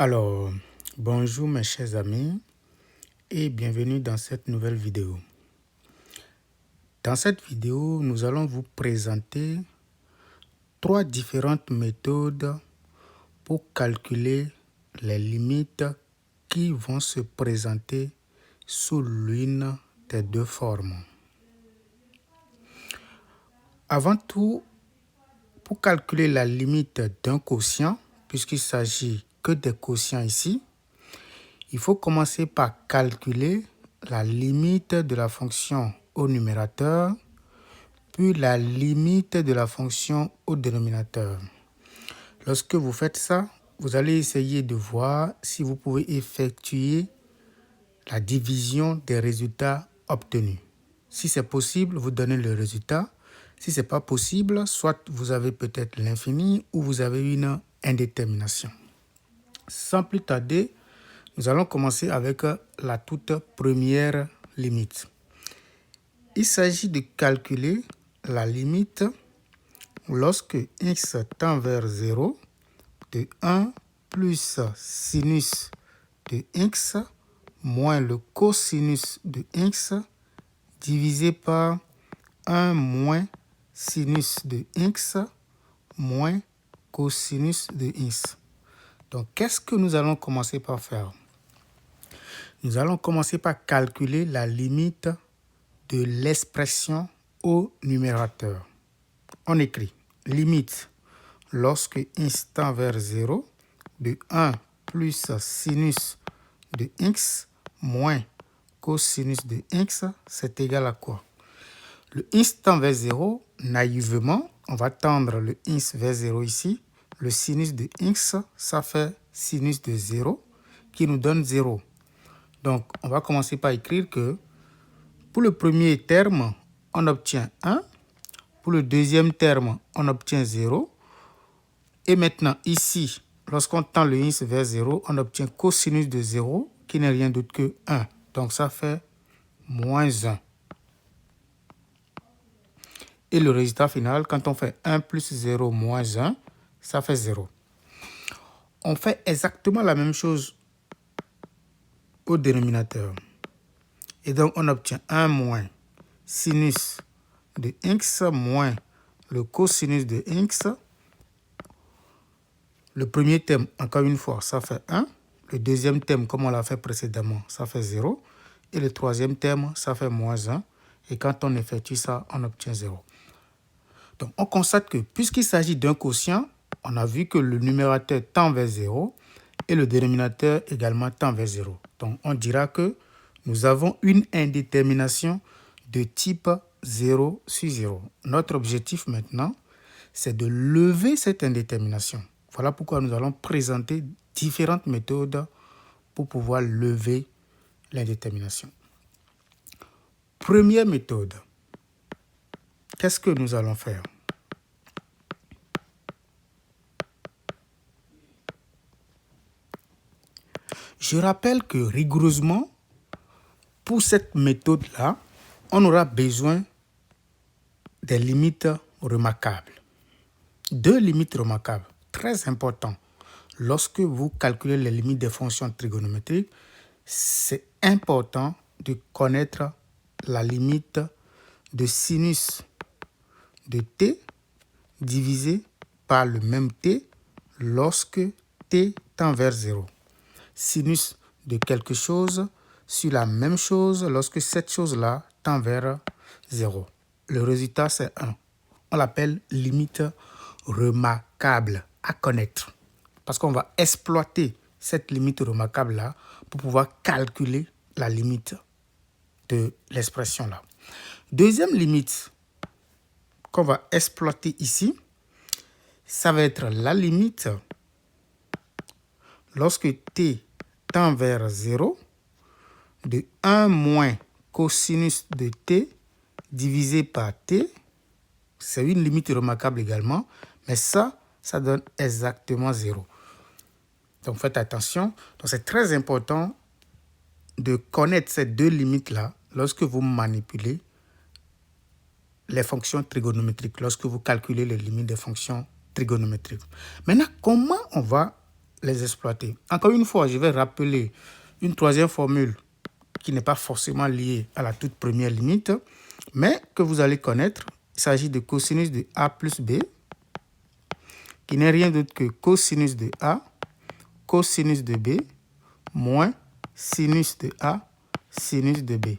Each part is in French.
Alors, bonjour mes chers amis et bienvenue dans cette nouvelle vidéo. Dans cette vidéo, nous allons vous présenter 3 différentes méthodes pour calculer les limites qui vont se présenter sous l'une des deux formes. Avant tout, pour calculer la limite d'un quotient, puisqu'il s'agit que des quotients ici, il faut commencer par calculer la limite de la fonction au numérateur, puis la limite de la fonction au dénominateur. Lorsque vous faites ça, vous allez essayer de voir si vous pouvez effectuer la division des résultats obtenus. Si c'est possible, vous donnez le résultat. Si ce n'est pas possible, soit vous avez peut-être l'infini ou vous avez une indétermination. Sans plus tarder, nous allons commencer avec la toute première limite. Il s'agit de calculer la limite lorsque x tend vers 0 de 1 plus sinus de x moins le cosinus de x divisé par 1 moins sinus de x moins cosinus de x. Donc, qu'est-ce que nous allons commencer par faire? Nous allons commencer par calculer la limite de l'expression au numérateur. On écrit limite lorsque x tend vers 0 de 1 plus sinus de x moins cosinus de x, c'est égal à quoi? Le x tend vers 0, naïvement, on va tendre le x vers 0 ici. Le sinus de x, ça fait sinus de 0 qui nous donne 0. Donc, on va commencer par écrire que pour le premier terme, on obtient 1. Pour le deuxième terme, on obtient 0. Et maintenant, ici, lorsqu'on tend le x vers 0, on obtient cosinus de 0 qui n'est rien d'autre que 1. Donc, ça fait moins 1. Et le résultat final, quand on fait 1 plus 0 moins 1, ça fait 0. On fait exactement la même chose au dénominateur. Et donc, on obtient 1 moins sinus de x moins le cosinus de x. Le premier terme, encore une fois, ça fait 1. Le deuxième terme, comme on l'a fait précédemment, ça fait 0. Et le troisième terme, ça fait moins 1. Et quand on effectue ça, on obtient 0. Donc, on constate que puisqu'il s'agit d'un quotient, on a vu que le numérateur tend vers 0 et le dénominateur également tend vers 0. Donc, on dira que nous avons une indétermination de type 0 sur 0. Notre objectif maintenant, c'est de lever cette indétermination. Voilà pourquoi nous allons présenter différentes méthodes pour pouvoir lever l'indétermination. Première méthode. Qu'est-ce que nous allons faire? Je rappelle que rigoureusement, pour cette méthode-là, on aura besoin des limites remarquables. 2 limites remarquables, très importantes. Lorsque vous calculez les limites des fonctions trigonométriques, c'est important de connaître la limite de sinus de t divisé par le même t lorsque t tend vers 0. Sinus de quelque chose sur la même chose lorsque cette chose-là tend vers 0. Le résultat, c'est 1. On l'appelle limite remarquable à connaître. Parce qu'on va exploiter cette limite remarquable-là pour pouvoir calculer la limite de l'expression-là. Deuxième limite qu'on va exploiter ici, ça va être la limite lorsque t tend vers 0 de 1 moins cosinus de t divisé par t. C'est une limite remarquable également, mais ça donne exactement 0. Donc faites attention. Donc c'est très important de connaître ces 2 limites-là lorsque vous manipulez les fonctions trigonométriques, lorsque vous calculez les limites des fonctions trigonométriques. Maintenant, comment on va les exploiter. Encore une fois, je vais rappeler une troisième formule qui n'est pas forcément liée à la toute première limite, mais que vous allez connaître. Il s'agit de cosinus de A plus B, qui n'est rien d'autre que cosinus de A, cosinus de B, moins sinus de A, sinus de B.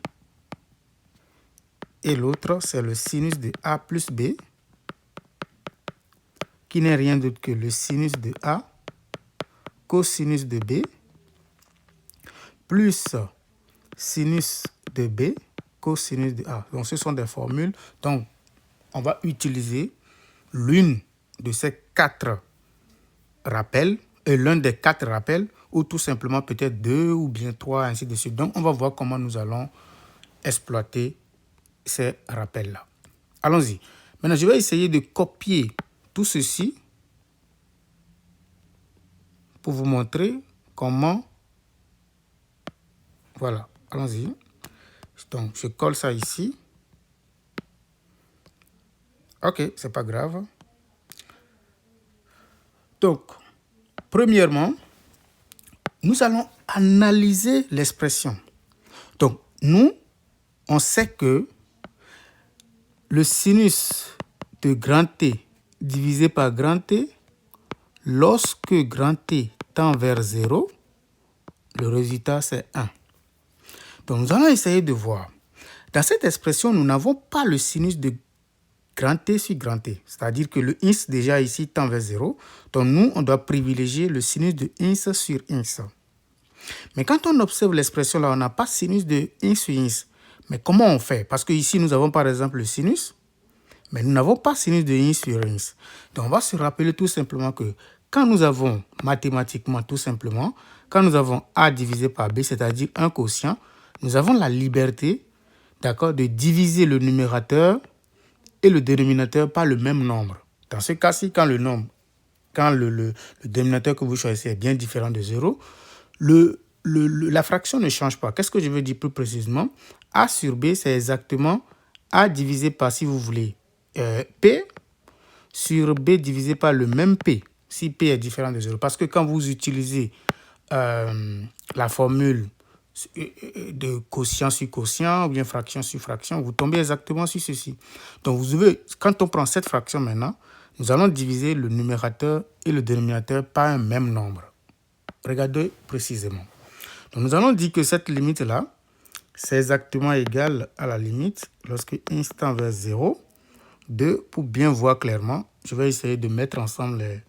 Et l'autre, c'est le sinus de A plus B, qui n'est rien d'autre que le sinus de A, cosinus de B, plus sinus de B, cosinus de A. Donc, ce sont des formules. Donc, on va utiliser l'une de ces quatre rappels, et l'un des quatre rappels, ou tout simplement peut-être deux ou bien trois, ainsi de suite. Donc, on va voir comment nous allons exploiter ces rappels-là. Allons-y. Maintenant, je vais essayer de copier tout ceci pour vous montrer comment. Voilà, allons-y. Donc, je colle ça ici. Ok, c'est pas grave. Donc, premièrement, nous allons analyser l'expression. Donc, nous, on sait que le sinus de grand T divisé par grand T, lorsque grand T tend vers 0, le résultat c'est 1. Donc, nous allons essayer de voir. Dans cette expression, nous n'avons pas le sinus de grand T sur grand T. C'est-à-dire que le ins déjà ici tend vers 0. Donc, nous, on doit privilégier le sinus de ins sur ins. Mais quand on observe l'expression là, on n'a pas sinus de ins sur ins. Mais comment on fait? Parce que ici, nous avons par exemple le sinus, mais nous n'avons pas sinus de ins sur ins. Donc, on va se rappeler tout simplement que quand nous avons mathématiquement, tout simplement, quand nous avons A divisé par B, c'est-à-dire un quotient, nous avons la liberté, d'accord, de diviser le numérateur et le dénominateur par le même nombre. Dans ce cas-ci, quand le dénominateur que vous choisissez est bien différent de 0, la fraction ne change pas. Qu'est-ce que je veux dire plus précisément? A sur B, c'est exactement A divisé par, si vous voulez, P sur B divisé par le même P, si P est différent de 0. Parce que quand vous utilisez la formule de quotient sur quotient ou bien fraction sur fraction, vous tombez exactement sur ceci. Donc, quand on prend cette fraction maintenant, nous allons diviser le numérateur et le dénominateur par un même nombre. Regardez précisément. Donc, nous allons dire que cette limite-là, c'est exactement égal à la limite lorsque ins tend vers 0. 2, pour bien voir clairement, je vais essayer de mettre ensemble les...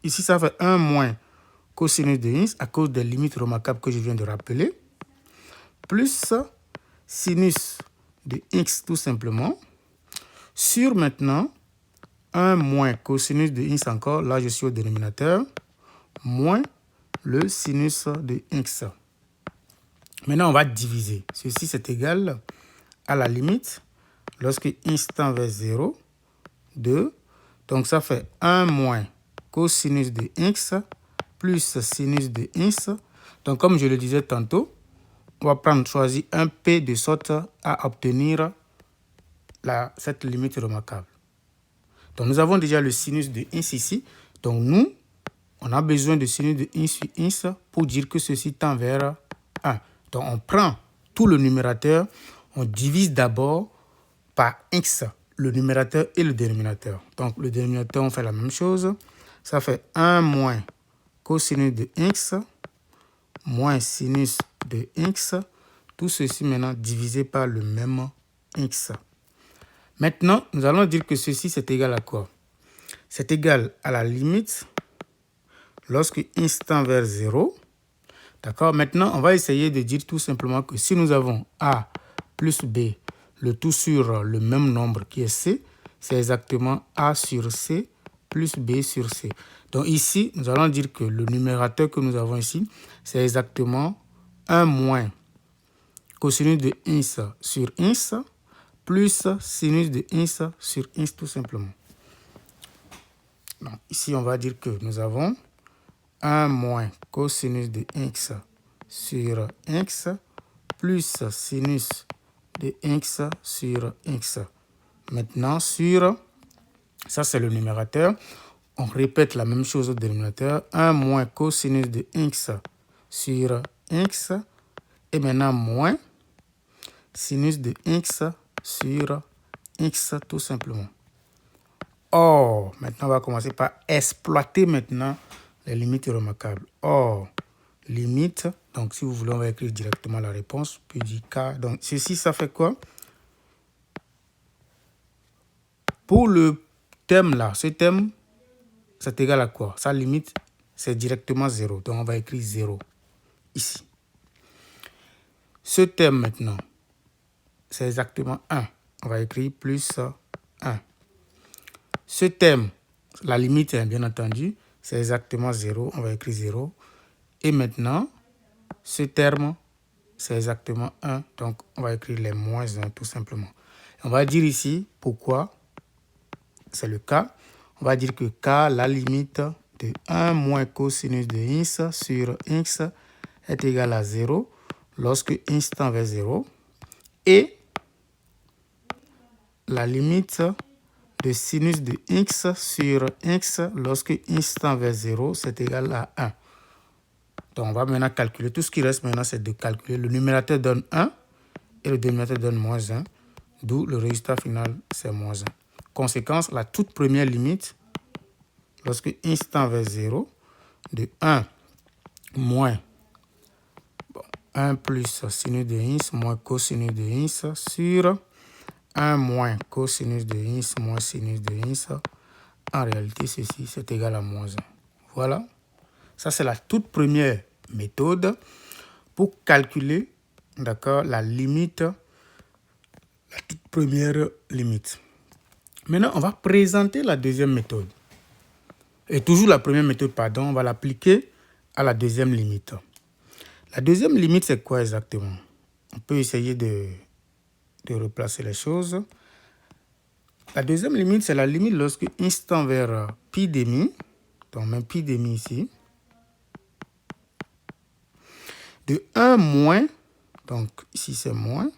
Ici, ça fait 1 moins cosinus de ins à cause des limites remarquables que je viens de rappeler, plus sinus de x tout simplement, sur maintenant 1 moins cosinus de x encore, là je suis au dénominateur, moins le sinus de x. Maintenant, on va diviser. Ceci, c'est égal à la limite, lorsque x tend vers 0, 2. Donc, ça fait 1 moins cosinus de x plus sinus de x. Donc, comme je le disais tantôt, on va choisir un P de sorte à obtenir cette limite remarquable. Donc, nous avons déjà le sinus de x ici. Donc, nous, on a besoin de sinus de x sur x pour dire que ceci tend vers 1. Donc, on prend tout le numérateur, on divise d'abord par x, le numérateur et le dénominateur. Donc, le dénominateur, on fait la même chose. Ça fait 1 moins cosinus de x moins sinus de x. Tout ceci maintenant divisé par le même x. Maintenant, nous allons dire que ceci, c'est égal à quoi? C'est égal à la limite lorsque x tend vers 0. D'accord? Maintenant, on va essayer de dire tout simplement que si nous avons A plus B, le tout sur le même nombre qui est C, c'est exactement A sur C plus B sur C. Donc ici, nous allons dire que le numérateur que nous avons ici, c'est exactement 1 moins cosinus de x sur x plus sinus de x sur x tout simplement. Donc ici, on va dire que nous avons 1 moins cosinus de x sur x plus sinus de x sur x. Maintenant, sur, ça c'est le numérateur, On répète la même chose au dénominateur. 1 moins cosinus de x sur x. Et maintenant, moins sinus de x sur x, tout simplement. Or, maintenant, on va commencer par exploiter maintenant les limites remarquables. Or, limite, donc si vous voulez, on va écrire directement la réponse, puis du k. Donc, ceci, ça fait quoi? Pour le terme là, ce terme, c'est égal à quoi? Sa limite, c'est directement 0. Donc, on va écrire 0 ici. Ce terme maintenant, c'est exactement 1. On va écrire plus 1. Ce terme, la limite, bien entendu, c'est exactement 0. On va écrire 0. Et maintenant, ce terme, c'est exactement 1. Donc, on va écrire les moins 1 tout simplement. On va dire ici pourquoi c'est le cas. On va dire que k, la limite de 1 moins cosinus de x sur x est égal à 0 lorsque x tend vers 0. Et la limite de sinus de x sur x lorsque x tend vers 0, c'est égal à 1. Donc, on va maintenant calculer. Tout ce qui reste maintenant, c'est de calculer. Le numérateur donne 1 et le dénominateur donne moins 1. D'où le résultat final, c'est moins 1. Conséquence, la toute première limite, lorsque x tend vers 0, de 1 moins 1 plus sinus de x moins cosinus de x sur 1 moins cosinus de x moins sinus de x. En réalité, ceci, c'est égal à moins 1. Voilà. Ça, c'est la toute première méthode pour calculer, d'accord, la limite, la toute première limite. Maintenant, on va présenter la deuxième méthode. Et toujours la première méthode, pardon, on va l'appliquer à la deuxième limite. La deuxième limite, c'est quoi exactement? On peut essayer de replacer les choses. La deuxième limite, c'est la limite lorsque x tend vers pi demi, donc même pi demi ici, de 1 moins, donc ici c'est moins,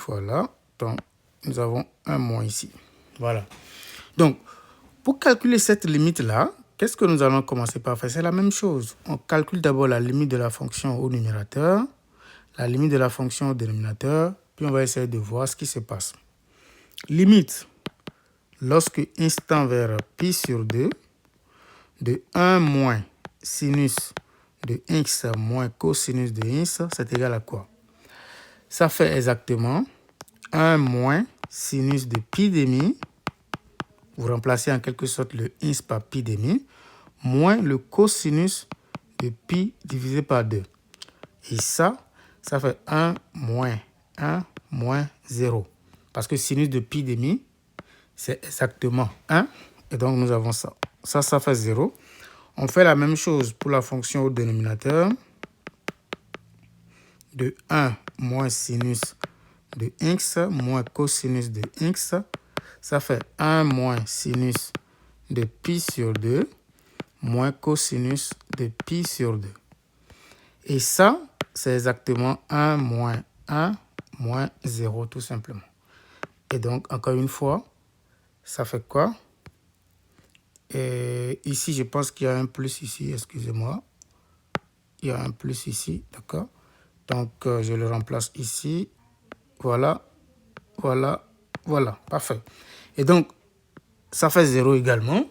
voilà, donc nous avons 1 moins ici, voilà. Donc, pour calculer cette limite-là, qu'est-ce que nous allons commencer par faire? C'est la même chose. On calcule d'abord la limite de la fonction au numérateur, la limite de la fonction au dénominateur, puis on va essayer de voir ce qui se passe. Limite, lorsque x tend vers pi sur 2, de 1 moins sinus de x moins cosinus de x, c'est égal à quoi? Ça fait exactement 1 moins sinus de pi demi, vous remplacez en quelque sorte le x par pi demi, moins le cosinus de pi divisé par 2. Et ça fait 1 moins 1 moins 0. Parce que sinus de pi demi, c'est exactement 1. Et donc, nous avons ça. Ça fait 0. On fait la même chose pour la fonction au dénominateur. De 1 moins sinus de x moins cosinus de x. Ça fait 1 moins sinus de pi sur 2 moins cosinus de pi sur 2. Et ça, c'est exactement 1 moins 1 moins 0 tout simplement. Et donc, encore une fois, ça fait quoi? Et ici, je pense qu'il y a un plus ici, excusez-moi. Il y a un plus ici, d'accord? Donc, je le remplace ici. Voilà, voilà, voilà, parfait. Et donc, ça fait 0 également.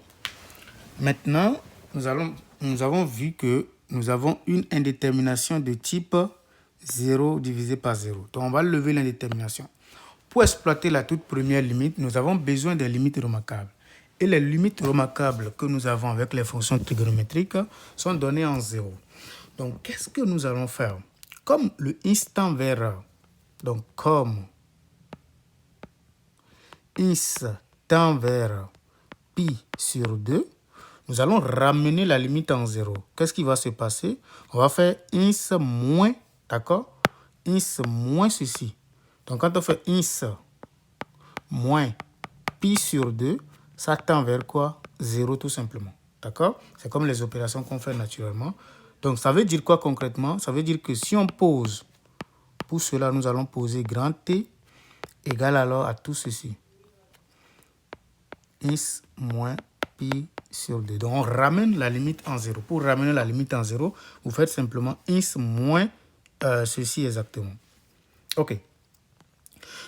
Maintenant, nous avons vu que nous avons une indétermination de type 0 divisé par 0. Donc, on va lever l'indétermination. Pour exploiter la toute première limite, nous avons besoin des limites remarquables. Et les limites remarquables que nous avons avec les fonctions trigonométriques sont données en 0. Donc, qu'est-ce que nous allons faire? Comme le x tend vers, donc comme x tend vers pi sur 2, nous allons ramener la limite en 0. Qu'est-ce qui va se passer? On va faire x moins, d'accord? X moins ceci. Donc, quand on fait x moins pi sur 2, ça tend vers quoi? 0 tout simplement. D'accord? C'est comme les opérations qu'on fait naturellement. Donc, ça veut dire quoi concrètement? Ça veut dire que si on pose, pour cela, nous allons poser grand T égale alors à tout ceci. x moins pi sur 2. Donc, on ramène la limite en 0. Pour ramener la limite en 0, vous faites simplement x moins ceci exactement. OK.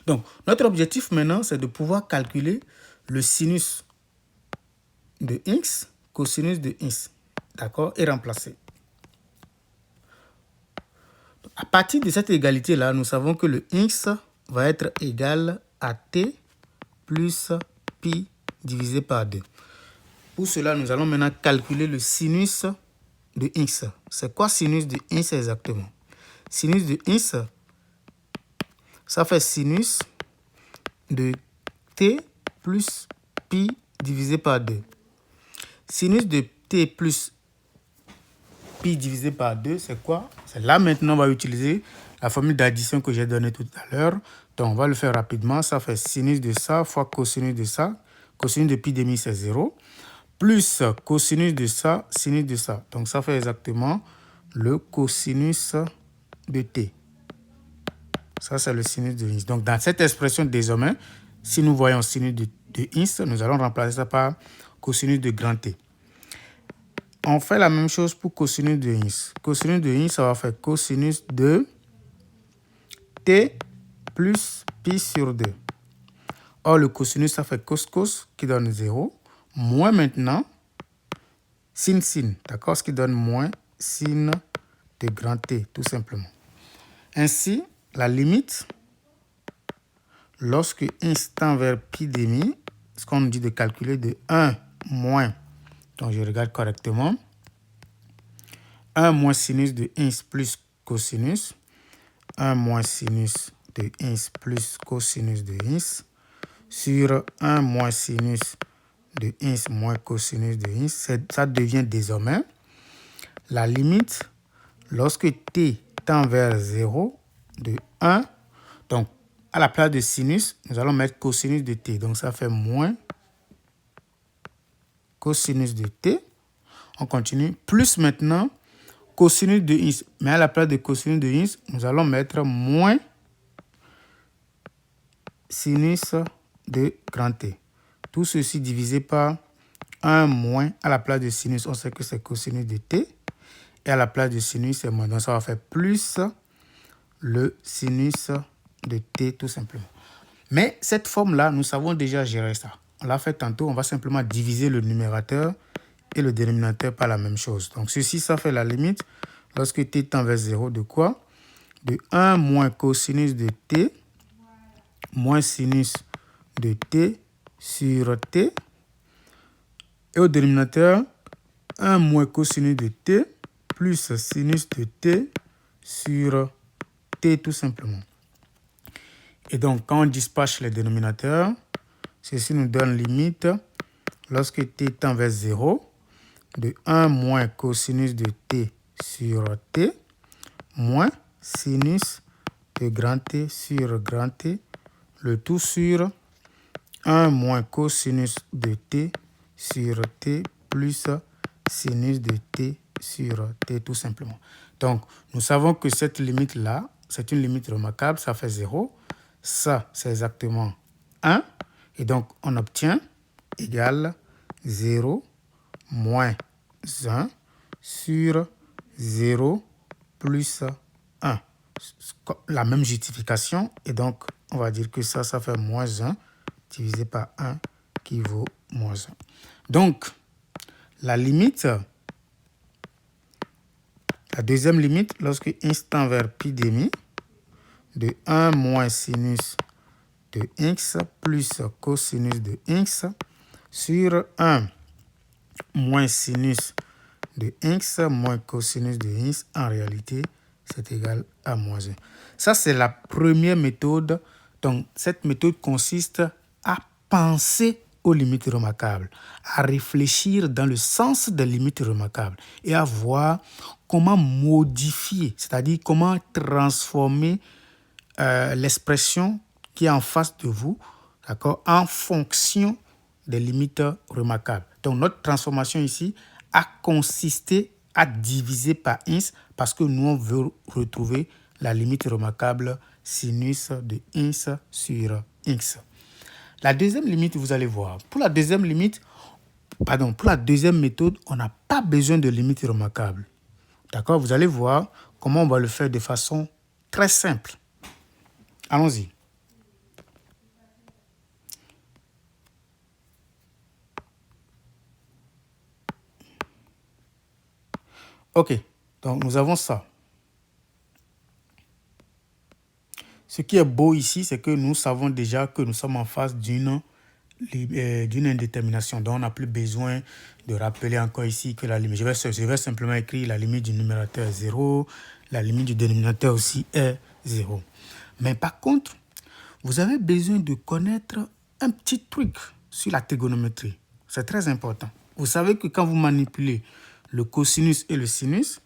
Donc, notre objectif maintenant, c'est de pouvoir calculer le sinus de x, cosinus de x. D'accord? Et remplacer. À partir de cette égalité-là, nous savons que le x va être égal à t plus pi divisé par 2. Pour cela, nous allons maintenant calculer le sinus de x. C'est quoi sinus de x exactement? Sinus de x, ça fait sinus de t plus pi divisé par 2. Sinus de t plus pi divisé par 2, c'est quoi? C'est là maintenant, on va utiliser la formule d'addition que j'ai donnée tout à l'heure. Donc, on va le faire rapidement. Ça fait sinus de ça fois cosinus de ça. Cosinus de pi demi, c'est 0. Plus cosinus de ça, sinus de ça. Donc, ça fait exactement le cosinus de t. Ça, c'est le sinus de x. Donc, dans cette expression désormais, si nous voyons sinus de x, nous allons remplacer ça par cosinus de grand T. On fait la même chose pour cosinus de x. Cosinus de x, ça va faire cosinus de t plus pi sur 2. Or, le cosinus, ça fait cos qui donne 0. Moins maintenant, sin. D'accord? Ce qui donne moins sin de grand T, tout simplement. Ainsi, la limite, lorsque x tend vers pi demi, ce qu'on nous dit de calculer de 1 moins, donc je regarde correctement, 1 moins sinus de x plus cosinus, 1 moins sinus de x plus cosinus de x, sur 1 moins sinus de x moins cosinus de x, ça devient désormais la limite lorsque t tend vers 0 de 1. Donc, à la place de sinus, nous allons mettre cosinus de t. Donc, ça fait moins cosinus de t. On continue. Plus maintenant, cosinus de x. Mais à la place de cosinus de x, nous allons mettre moins sinus de grand T. Tout ceci divisé par 1 moins, à la place de sinus, on sait que c'est cosinus de t. Et à la place de sinus, c'est moins. Donc, ça va faire plus le sinus de t, tout simplement. Mais cette forme-là, nous savons déjà gérer ça. On l'a fait tantôt, on va simplement diviser le numérateur et le dénominateur par la même chose. Donc, ceci, ça fait la limite lorsque t tend vers 0 de quoi? De 1 moins cosinus de t moins sinus de t sur t. Et au dénominateur, 1 moins cosinus de t plus sinus de t sur t tout simplement. Et donc, quand on dispatche les dénominateurs, ceci nous donne limite lorsque t tend vers 0 de 1 moins cosinus de t sur t moins sinus de grand T sur grand T, le tout sur 1 moins cosinus de t sur t plus sinus de t sur t tout simplement. Donc, nous savons que cette limite-là, c'est une limite remarquable, ça fait 0. Ça, c'est exactement 1. Et donc, on obtient égal 0 moins 1 sur 0 plus 1. La même justification. Et donc, on va dire que ça fait moins 1 divisé par 1 qui vaut moins 1. Donc, la limite, la deuxième limite, lorsque x tend vers pi demi, de 1 moins sinus de x plus cosinus de x sur 1 moins sinus de x moins cosinus de x, en réalité, c'est égal à moins 1. Ça, c'est la première méthode. Donc, cette méthode consiste à penser aux limites remarquables, à réfléchir dans le sens des limites remarquables et à voir comment modifier, c'est-à-dire comment transformer l'expression qui est en face de vous, d'accord, en fonction des limites remarquables. Donc, notre transformation ici a consisté à diviser par x parce que nous, on veut retrouver la limite remarquable sinus de x sur x. La deuxième limite, vous allez voir. Pour la deuxième limite, pour la deuxième méthode, on n'a pas besoin de limite remarquable. D'accord? Vous allez voir comment on va le faire de façon très simple. Allons-y. OK, donc nous avons ça. Ce qui est beau ici, c'est que nous savons déjà que nous sommes en face d'une indétermination. Donc, on n'a plus besoin de rappeler encore ici que la limite. Je vais simplement écrire la limite du numérateur est 0, la limite du dénominateur aussi est 0. Mais par contre, vous avez besoin de connaître un petit truc sur la trigonométrie. C'est très important. Vous savez que quand vous manipulez le cosinus et le sinus,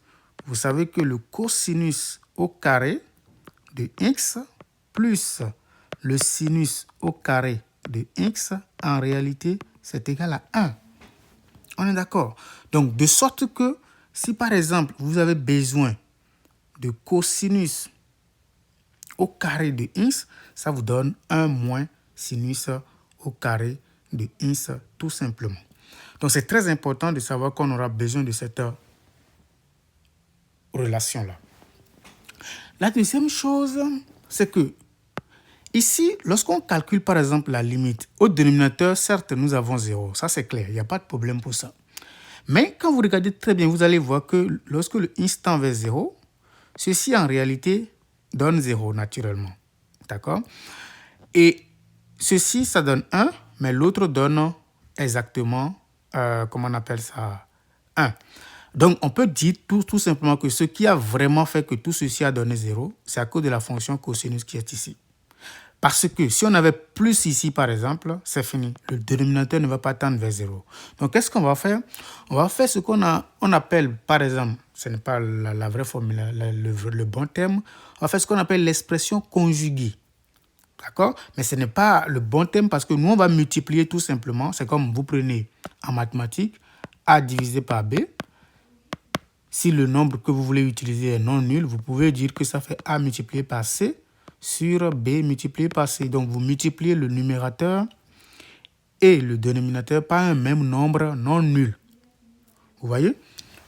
vous savez que le cosinus au carré de x plus le sinus au carré de x, en réalité, c'est égal à 1. On est d'accord? Donc, de sorte que si par exemple, vous avez besoin de cosinus au carré de x, ça vous donne 1 moins sinus au carré de x, tout simplement. Donc, c'est très important de savoir qu'on aura besoin de cette relation-là. La deuxième chose, c'est que ici, lorsqu'on calcule par exemple la limite au dénominateur, certes, nous avons 0. Ça, c'est clair. Il n'y a pas de problème pour ça. Mais quand vous regardez très bien, vous allez voir que lorsque le x tend vers 0, ceci en réalité donne 0 naturellement. D'accord? Et ceci, ça donne 1, mais l'autre donne exactement, comment on appelle ça, 1. Donc, on peut dire tout simplement que ce qui a vraiment fait que tout ceci a donné 0, c'est à cause de la fonction cosinus qui est ici. Parce que si on avait plus ici, par exemple, c'est fini. Le dénominateur ne va pas tendre vers 0. Donc, qu'est-ce qu'on va faire? On va faire ce qu'on appelle, par exemple, ce n'est pas la vraie formule, le bon terme, on va faire ce qu'on appelle l'expression conjuguée. D'accord? Mais ce n'est pas le bon terme parce que nous, on va multiplier tout simplement. C'est comme vous prenez en mathématiques A divisé par B. Si le nombre que vous voulez utiliser est non nul, vous pouvez dire que ça fait A multiplié par C sur B multiplié par C. Donc, vous multipliez le numérateur et le dénominateur par un même nombre non nul. Vous voyez?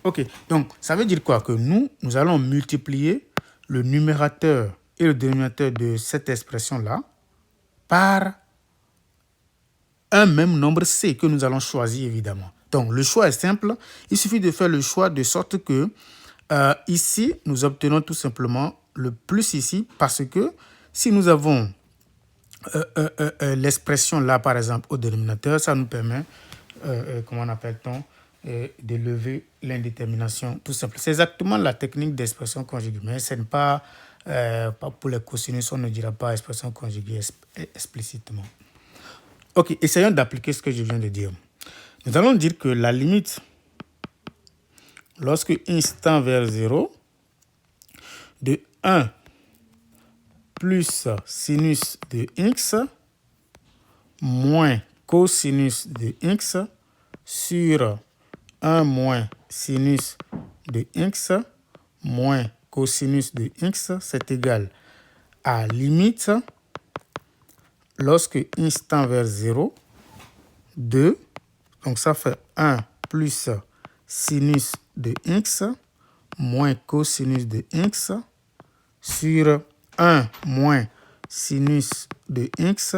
OK. Donc, ça veut dire quoi? Que nous allons multiplier le numérateur et le dénominateur de cette expression-là par un même nombre C que nous allons choisir, évidemment. Donc, le choix est simple. Il suffit de faire le choix de sorte que ici, nous obtenons tout simplement le plus ici parce que si nous avons l'expression là, par exemple, au dénominateur, ça nous permet, comment appelle-t-on, de lever l'indétermination tout simple. C'est exactement la technique d'expression conjuguée, mais ce n'est pas pour les cosinus, on ne dira pas expression conjuguée explicitement. OK, essayons d'appliquer ce que je viens de dire. Nous allons dire que la limite, lorsque x tend vers 0, de 1 plus sinus de x moins cosinus de x sur 1 moins sinus de x moins cosinus de x, c'est égal à limite lorsque x tend vers 0, 2, donc ça fait 1 plus sinus de x moins cosinus de x sur 1 moins sinus de x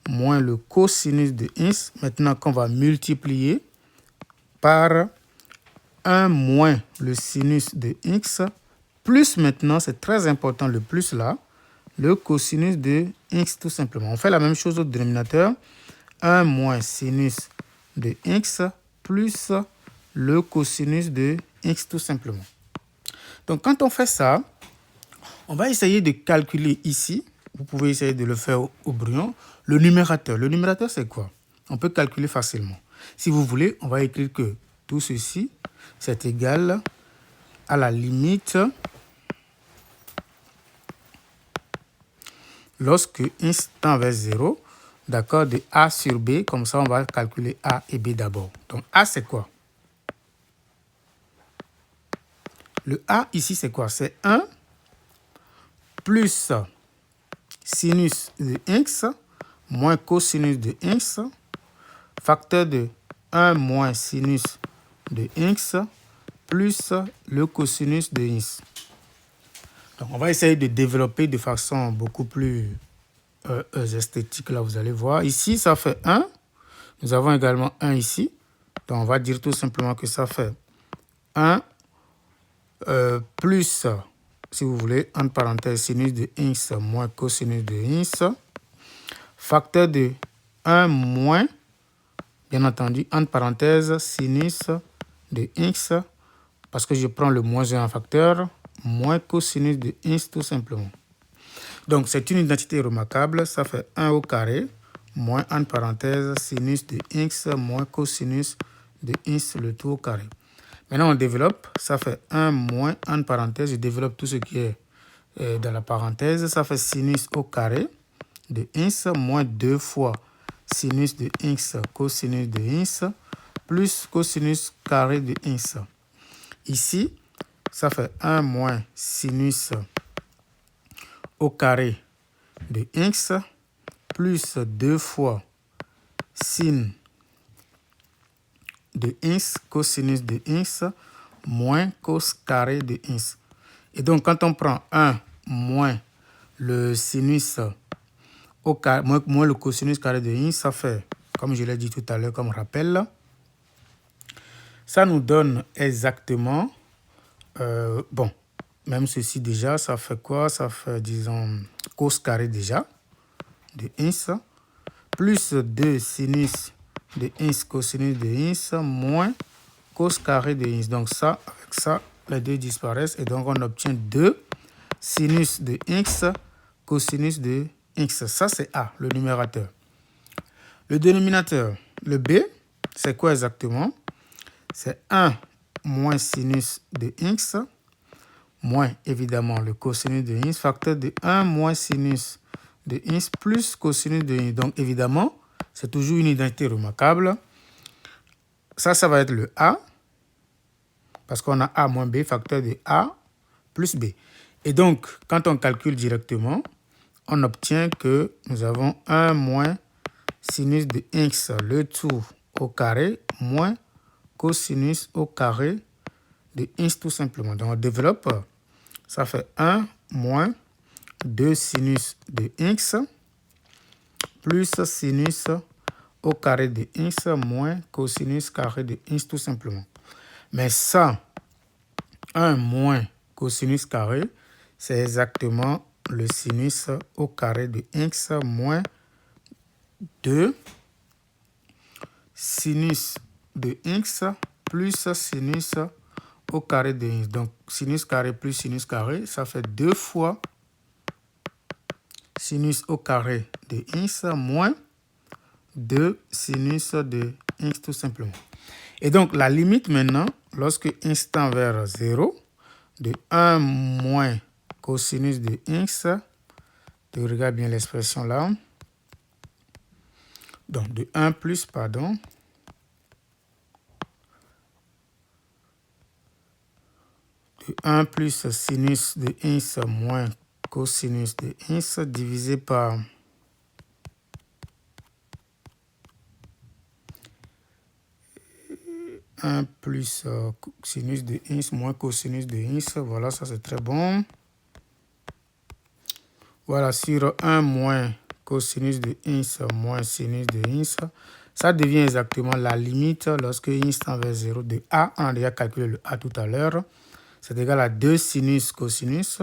moins le cosinus de x, maintenant qu'on va multiplier par 1 moins le sinus de x, plus maintenant, c'est très important le plus là, le cosinus de x tout simplement. On fait la même chose au dénominateur, 1 moins sinus de x plus le cosinus de x tout simplement. Donc quand on fait ça, on va essayer de calculer ici, vous pouvez essayer de le faire au brouillon, le numérateur. Le numérateur, c'est quoi? On peut calculer facilement. Si vous voulez, on va écrire que tout ceci, c'est égal à la limite lorsque x tend vers 0, d'accord, de A sur B. Comme ça, on va calculer A et B d'abord. Donc, A, c'est quoi? Le A, ici, c'est quoi? C'est 1 plus sinus de x moins cosinus de x, facteur de 1 moins sinus de x, plus le cosinus de x. Donc, on va essayer de développer de façon beaucoup plus esthétique. Là, vous allez voir. Ici, ça fait 1. Nous avons également 1 ici. Donc, on va dire tout simplement que ça fait 1 plus, si vous voulez, entre parenthèses, sinus de x moins cosinus de x, facteur de 1 moins, bien entendu, entre parenthèses, sinus de x, parce que je prends le moins 1 en facteur, moins cosinus de x tout simplement. Donc, c'est une identité remarquable. Ça fait 1 au carré, moins entre parenthèses, sinus de x, moins cosinus de x, le tout au carré. Maintenant, on développe. Ça fait 1 moins entre parenthèses. Je développe tout ce qui est dans la parenthèse. Ça fait sinus au carré de x, moins 2 fois sinus de x, cosinus de x, plus cosinus carré de x. Ici, ça fait 1 moins sinus au carré de x, plus 2 fois sin de x, cosinus de x, moins cos carré de x. Et donc, quand on prend 1 moins le sinus au carré, moins le cosinus carré de x, ça fait, comme je l'ai dit tout à l'heure, comme rappel, ça nous donne exactement, bon, même ceci déjà, ça fait quoi? Ça fait, disons, cos carré déjà de x, plus 2 sinus de x cosinus de x, moins cos carré de x. Donc ça, avec ça, les deux disparaissent. Et donc, on obtient 2 sinus de x cosinus de x. Ça, c'est A, le numérateur. Le dénominateur, le B, c'est quoi exactement? C'est 1 moins sinus de x, moins évidemment le cosinus de x, facteur de 1 moins sinus de x plus cosinus de x. Donc évidemment, c'est toujours une identité remarquable. Ça va être le A, parce qu'on a A moins B, facteur de A plus B. Et donc, quand on calcule directement, on obtient que nous avons 1 moins sinus de x, le tout au carré, moins cosinus au carré de x tout simplement. Donc, on développe, ça fait 1 moins 2 sinus de x, plus sinus au carré de x, moins cosinus carré de x tout simplement. Mais ça, 1 moins cosinus carré, c'est exactement le sinus au carré de x moins 2 sinus de x plus sinus au carré de x. Donc, sinus carré plus sinus carré, ça fait 2 fois sinus au carré de x moins 2 sinus de x tout simplement. Et donc, la limite maintenant, lorsque x tend vers 0, de 1 moins cosinus de x, je regarde bien l'expression là, donc de 1 plus, pardon, de 1 plus sinus de x moins cosinus de x divisé par 1 plus sinus de x moins cosinus de x. Voilà, ça c'est très bon. Voilà, sur 1 moins cosinus de x moins sinus de x, ça devient exactement la limite lorsque x tend vers 0 de a. On a déjà calculé le a tout à l'heure. C'est égal à 2 sinus cosinus.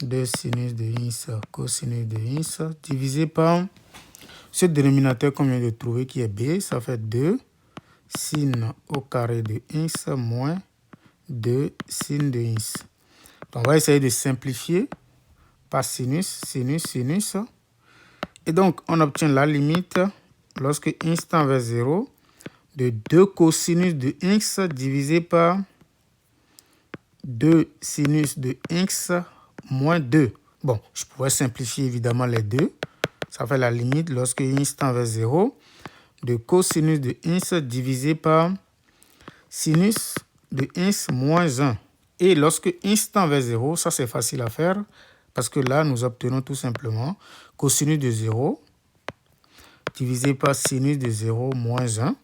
2 sinus de x cosinus de x divisé par ce dénominateur qu'on vient de trouver qui est b. Ça fait 2 sin au carré de x moins 2 sin de x. Donc, on va essayer de simplifier par sinus, sinus, sinus. Et donc, on obtient la limite lorsque x tend vers 0 de 2 cosinus de x divisé par 2 sinus de x moins 2. Bon, je pourrais simplifier évidemment les deux. Ça fait la limite lorsque x tend vers 0 de cosinus de x divisé par sinus de x moins 1. Et lorsque x tend vers 0, ça c'est facile à faire parce que là, nous obtenons tout simplement cosinus de 0 divisé par sinus de 0 moins 1.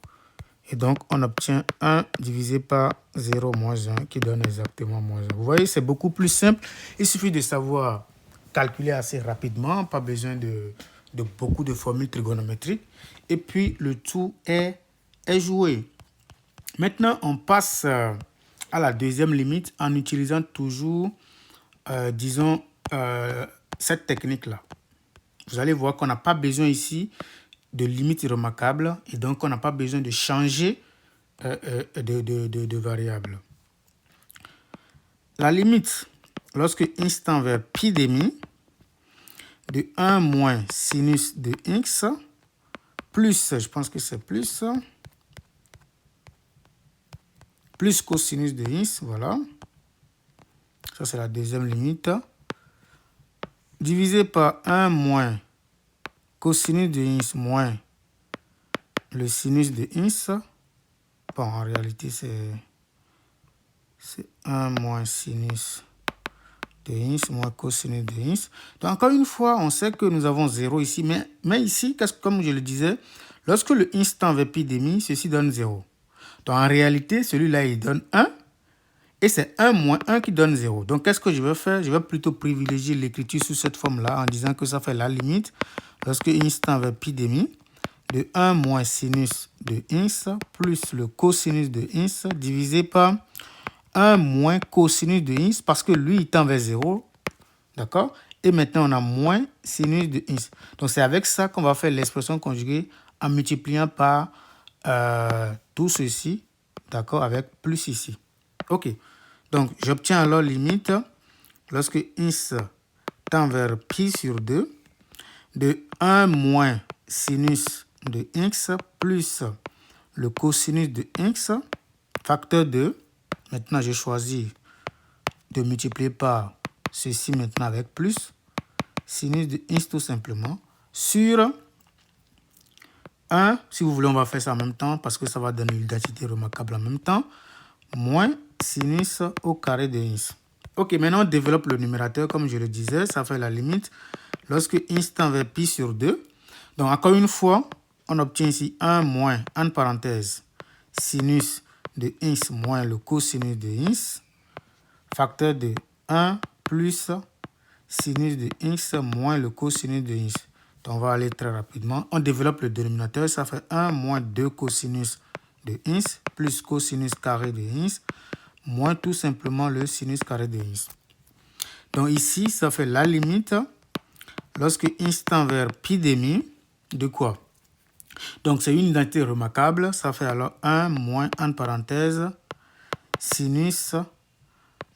Et donc, on obtient 1 divisé par 0 moins 1 qui donne exactement moins 1. Vous voyez, c'est beaucoup plus simple. Il suffit de savoir calculer assez rapidement, pas besoin de beaucoup de formules trigonométriques. Et puis, le tout est joué. Maintenant, on passe à la deuxième limite en utilisant toujours, disons, cette technique-là. Vous allez voir qu'on n'a pas besoin ici de limite remarquable et donc on n'a pas besoin de changer de variable. La limite, lorsque x tend vers pi demi, de 1 moins sinus de x, plus, je pense que c'est plus cosinus de x, voilà. Ça, c'est la deuxième limite. Divisé par 1 moins cosinus de x moins le sinus de x. Bon, en réalité, c'est 1 moins sinus de x moins cosinus de x. Donc, encore une fois, on sait que nous avons 0 ici. Mais ici, comme je le disais, lorsque le x tend vers pi demi, ceci donne 0. Donc, en réalité, celui-là, il donne 1. Et c'est 1 moins 1 qui donne 0. Donc, qu'est-ce que je vais faire? Je vais plutôt privilégier l'écriture sous cette forme-là en disant que ça fait la limite lorsque x tend vers pi demi de 1 moins sinus de x plus le cosinus de x divisé par 1 moins cosinus de x parce que lui, il tend vers 0. D'accord? Et maintenant, on a moins sinus de x. Donc, c'est avec ça qu'on va faire l'expression conjuguée en multipliant par tout ceci, d'accord, avec plus ici. OK. Donc, j'obtiens alors limite lorsque x tend vers pi sur 2 de 1 moins sinus de x plus le cosinus de x, facteur 2. Maintenant, je choisis de multiplier par ceci maintenant avec plus, sinus de x tout simplement, sur 1, si vous voulez, on va faire ça en même temps parce que ça va donner l'identité remarquable en même temps, moins sinus au carré de x. Ok, maintenant on développe le numérateur comme je le disais, ça fait la limite lorsque x tend vers pi sur 2. Donc encore une fois, on obtient ici 1 moins, en parenthèse, sinus de x moins le cosinus de x, facteur de 1 plus sinus de x moins le cosinus de x. Donc on va aller très rapidement. On développe le dénominateur, ça fait 1 moins 2 cosinus de x plus cosinus carré de x moins tout simplement le sinus carré de x. Donc ici, ça fait la limite lorsque x tend vers pi demi de quoi? Donc c'est une identité remarquable, ça fait alors 1 moins, en parenthèse, sinus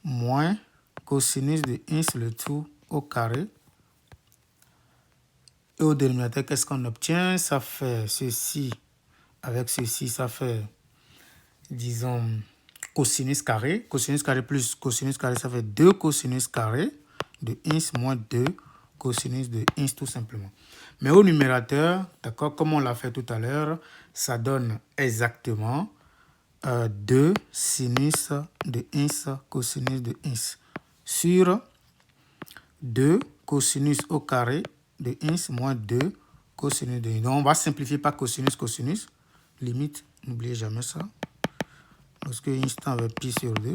moins cosinus de x le tout au carré. Et au dénominateur, qu'est-ce qu'on obtient? Ça fait ceci avec ceci, ça fait, disons, cosinus carré. Cosinus carré plus cosinus carré, ça fait 2 cosinus carré de x moins 2 cosinus de x tout simplement. Mais au numérateur, d'accord, comme on l'a fait tout à l'heure, ça donne exactement 2 sinus de x cosinus de x sur 2 cosinus au carré de x moins 2 cosinus de x. Donc on va simplifier par cosinus, cosinus. Limite, n'oubliez jamais ça. Lorsque x tend vers pi sur 2.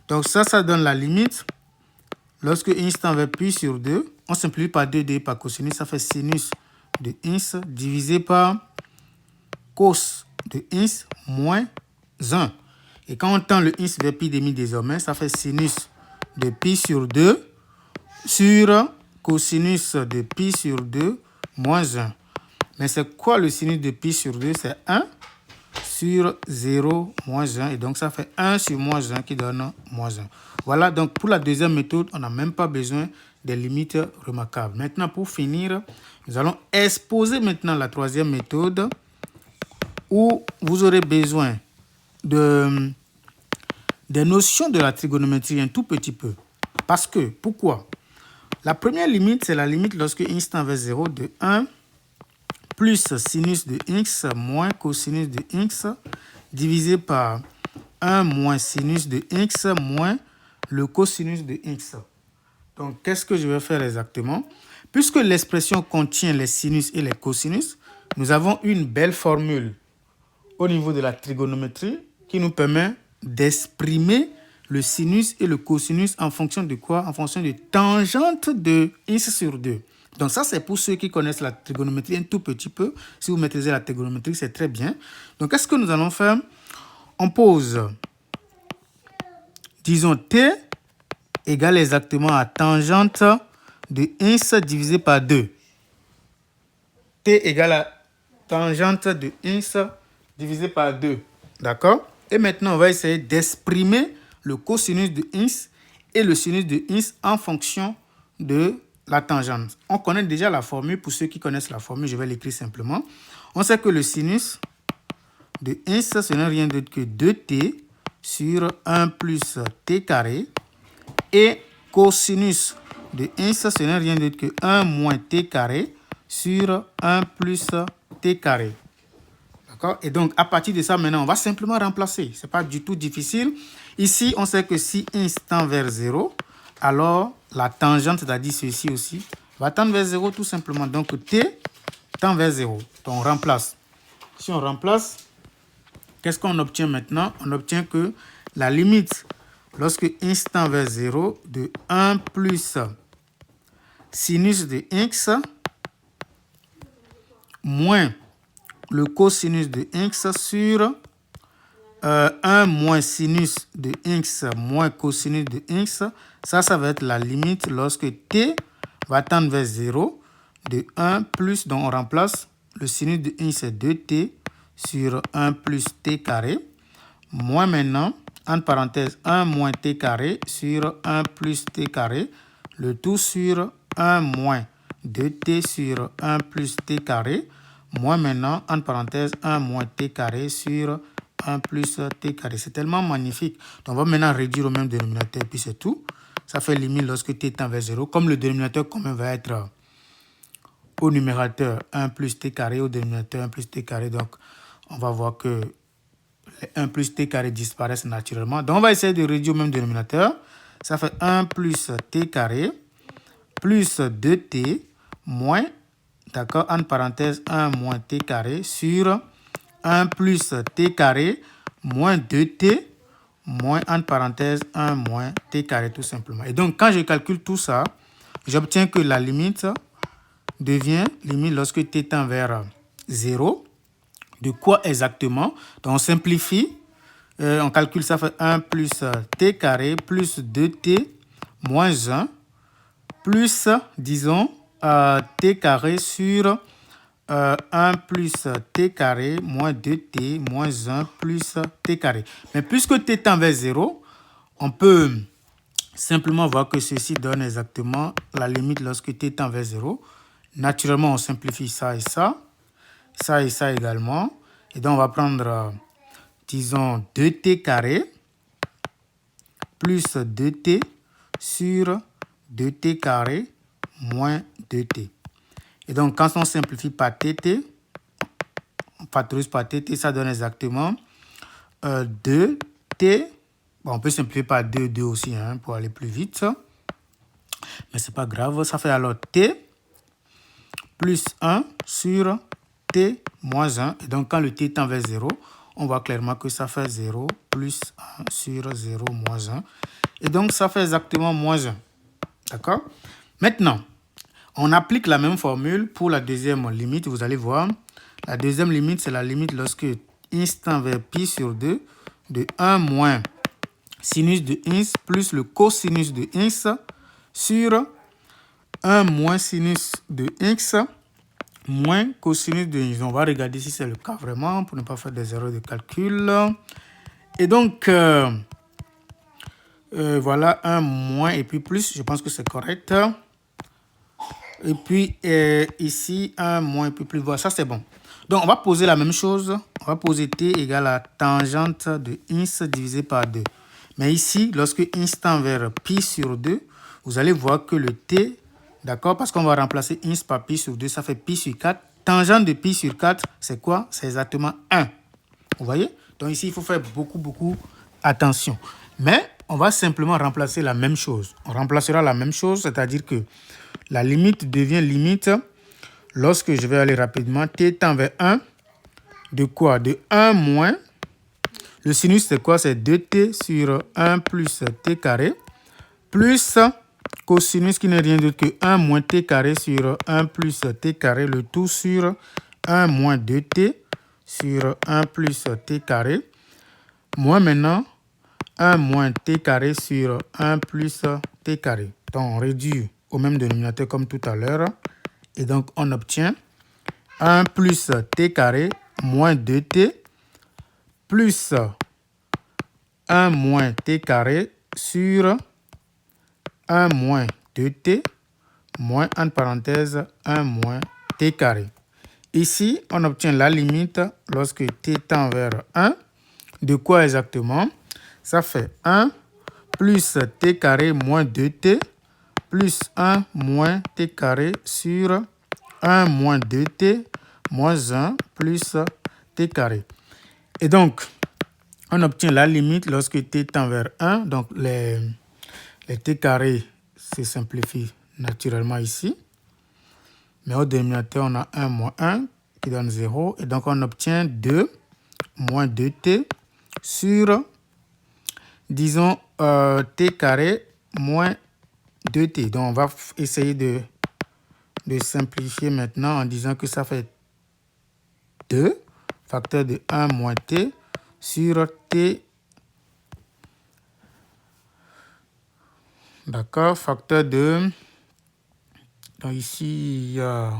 Donc ça donne la limite. Lorsque x tend vers pi sur 2, on simplifie par 2d par cosinus, ça fait sinus de x divisé par cos de x moins 1. Et quand on tend le x vers pi demi désormais, ça fait sinus de pi sur 2 sur cosinus de pi sur 2 moins 1. Mais c'est quoi le sinus de pi sur 2? C'est 1 sur 0 moins 1. Et donc, ça fait 1 sur moins 1 qui donne moins 1. Voilà, donc pour la deuxième méthode, on n'a même pas besoin des limites remarquables. Maintenant, pour finir, nous allons exposer maintenant la troisième méthode où vous aurez besoin des notions de la trigonométrie un tout petit peu. Parce que, pourquoi? La première limite, c'est la limite lorsque x tend vers 0 de 1 plus sinus de x moins cosinus de x divisé par 1 moins sinus de x moins le cosinus de x. Donc, qu'est-ce que je vais faire exactement? Puisque l'expression contient les sinus et les cosinus, nous avons une belle formule au niveau de la trigonométrie qui nous permet d'exprimer le sinus et le cosinus en fonction de quoi? En fonction de tangente de x sur 2. Donc ça, c'est pour ceux qui connaissent la trigonométrie un tout petit peu. Si vous maîtrisez la trigonométrie, c'est très bien. Donc, qu'est-ce que nous allons faire? On pose, disons, t égale exactement à tangente de x divisé par 2. T égale à tangente de x divisé par 2. D'accord? Et maintenant, on va essayer d'exprimer le cosinus de x et le sinus de x en fonction de la tangente. On connaît déjà la formule. Pour ceux qui connaissent la formule, je vais l'écrire simplement. On sait que le sinus de x, ce n'est rien d'autre que 2t sur 1 plus t carré. Et cosinus de x, ce n'est rien d'autre que 1 moins t carré sur 1 plus t carré. D'accord? Et donc, à partir de ça, maintenant, on va simplement remplacer. Ce n'est pas du tout difficile. Ici, on sait que si x tend vers 0, alors la tangente, c'est-à-dire ceci aussi, va tendre vers 0 tout simplement. Donc, t tend vers 0. Donc, on remplace. Si on remplace, qu'est-ce qu'on obtient maintenant? On obtient que la limite, lorsque x tend vers 0, de 1 plus sinus de x moins le cosinus de x sur 1 moins sinus de x moins cosinus de x, ça va être la limite lorsque t va tendre vers 0 de 1 plus, donc on remplace le sinus de x c'est 2t sur 1 plus t carré, moins maintenant, entre parenthèses, 1 moins t carré sur 1 plus t carré, le tout sur 1 moins 2t sur 1 plus t carré, moins maintenant, entre parenthèses, 1 moins t carré sur 1 plus t carré. C'est tellement magnifique. Donc, on va maintenant réduire au même dénominateur, puis c'est tout. Ça fait limite lorsque t tend vers 0. Comme le dénominateur commun va être au numérateur 1 plus t carré, au dénominateur 1 plus t carré. Donc, on va voir que les 1 plus t carré disparaissent naturellement. Donc, on va essayer de réduire au même dénominateur. Ça fait 1 plus t carré plus 2t moins, d'accord, entre parenthèses, 1 moins t carré sur 1 plus t carré moins 2t moins, entre parenthèses, 1 moins t carré tout simplement. Et donc, quand je calcule tout ça, j'obtiens que la limite devient limite lorsque t tend vers 0. De quoi exactement? Donc, on simplifie. On calcule, ça fait 1 plus t carré plus 2t moins 1 plus, disons, t carré sur 1 plus t carré moins 2t moins 1 plus t carré. Mais puisque t tend vers 0, on peut simplement voir que ceci donne exactement la limite lorsque t tend vers 0. Naturellement, on simplifie ça et ça également. Et donc, on va prendre, disons, 2t carré plus 2t sur 2t carré moins 2t. Et donc, quand on simplifie par tt, on factorise par tt, ça donne exactement 2t. Bon, on peut simplifier par 2 aussi pour aller plus vite. Mais ce n'est pas grave. Ça fait alors t plus 1 sur t moins 1. Et donc, quand le t tend vers 0, on voit clairement que ça fait 0 plus 1 sur 0 moins 1. Et donc, ça fait exactement moins 1. D'accord? Maintenant, on applique la même formule pour la deuxième limite. Vous allez voir, la deuxième limite, c'est la limite lorsque x tend vers pi sur 2 de 1 moins sinus de x plus le cosinus de x sur 1 moins sinus de x moins cosinus de x. On va regarder si c'est le cas vraiment pour ne pas faire des erreurs de calcul. Et donc, voilà, 1 moins et puis plus, je pense que c'est correct. Et puis ici, 1 moins et puis plus, voilà, ça c'est bon. Donc, on va poser la même chose. On va poser t égale à tangente de x divisé par 2. Mais ici, lorsque x tend vers pi sur 2, vous allez voir que le t, d'accord, parce qu'on va remplacer x par pi sur 2, ça fait pi sur 4. Tangente de pi sur 4, c'est quoi? C'est exactement 1. Vous voyez? Donc ici, il faut faire beaucoup attention. Mais on va simplement remplacer la même chose. On remplacera la même chose, c'est-à-dire que la limite devient limite lorsque je vais aller rapidement, t tend vers 1, de quoi? De 1 moins, le sinus c'est quoi? C'est 2t sur 1 plus t carré, plus cosinus qui n'est rien d'autre que 1 moins t carré sur 1 plus t carré, le tout sur 1 moins 2t sur 1 plus t carré, moins maintenant 1 moins t carré sur 1 plus t carré. Donc on réduit au même dénominateur comme tout à l'heure. Et donc on obtient 1 plus t carré moins 2t plus 1 moins t carré sur 1 moins 2t moins, entre parenthèses, 1 moins t carré. Ici, on obtient la limite lorsque t tend vers 1. De quoi exactement? Ça fait 1 plus t carré moins 2t plus 1 moins t carré sur 1 moins 2t moins 1 plus t carré. Et donc, on obtient la limite lorsque t tend vers 1. Donc, les t carrés se simplifient naturellement ici. Mais au dénominateur, on a 1 moins 1 qui donne 0. Et donc, on obtient 2 moins 2t sur, disons, t carré moins 2t. Donc, on va essayer de simplifier maintenant en disant que ça fait 2, facteur de 1 moins t sur t. D'accord, facteur de... Donc ici, il y a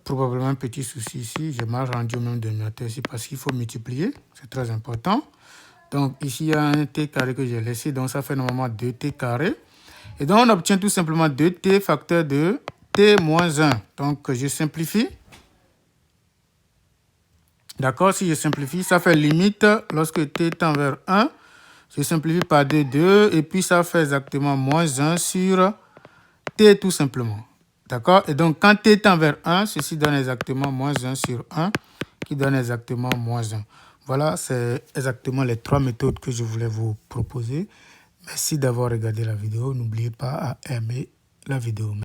probablement un petit souci ici. J'ai mal rendu au même dénominateur ici parce qu'il faut multiplier. C'est très important. Donc ici, il y a un t carré que j'ai laissé. Donc ça fait normalement 2t carré. Et donc on obtient tout simplement 2t facteur de t moins 1. Donc je simplifie. D'accord, si je simplifie, ça fait limite lorsque t tend vers 1. Je simplifie par 2, et puis ça fait exactement moins 1 sur t tout simplement. D'accord? Et donc, quand t tend vers 1, ceci donne exactement moins 1 sur 1, qui donne exactement moins 1. Voilà, c'est exactement les 3 méthodes que je voulais vous proposer. Merci d'avoir regardé la vidéo. N'oubliez pas à aimer la vidéo.